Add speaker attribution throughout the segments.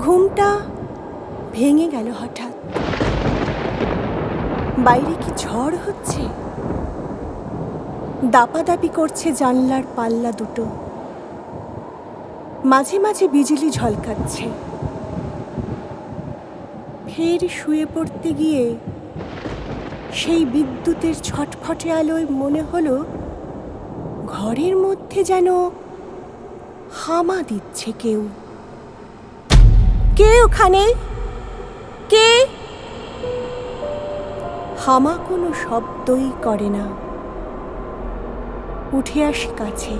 Speaker 1: ঘুমটা ভেঙে গেল হঠাৎ। বাইরে কি ঝড় হচ্ছে? দাপাদাপি করছে জানলার পাল্লা দুটো। মাঝে মাঝে বিজলি ঝলকাচ্ছে। ফের শুয়ে পড়তে গিয়ে সেই বিদ্যুতের ছটফটে আলোয় মনে হলো ঘরের মধ্যে যেন হামা দিচ্ছে কেউ। কে ওখানে? কে? হামা কোনো শব্দই করে না। উঠে আসি কাছে,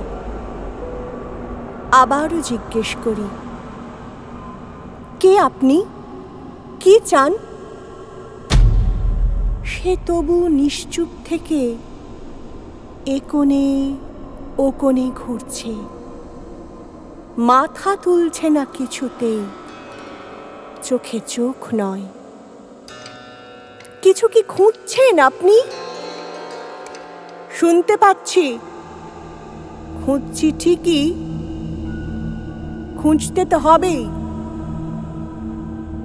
Speaker 1: আবারও জিজ্ঞেস করি, কে আপনি? কি চান? সে তবু নিশ্চুপ থেকে এ কোণে ও কোণে ঘুরছে, মাথা তুলছে না কিছুতেই, চোখে চোখ নয়। কিছু কি খুঁজছেন আপনি? শুনতে পাচ্ছি, খুঁজছি ঠিকই, খুঁজতে তো হবেই।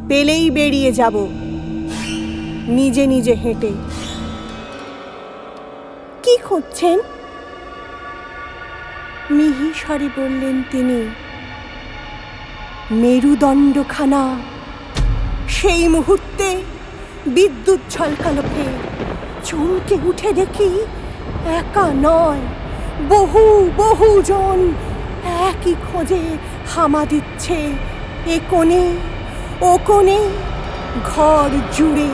Speaker 1: পেলেই বেরিয়ে যাব নিজে নিজে হেঁটে। কি খুঁজছেন? মিহি স্বরে বললেন তিনি। মেরুদণ্ডখানা। সেই মুহূর্তে বিদ্যুৎ ঝলকালো ফের। চমকে উঠে দেখি একা নয়, বহু বহু জন একই খোঁজে হামা দিচ্ছে এ কোণে ও কোণে, ঘর জুড়ে।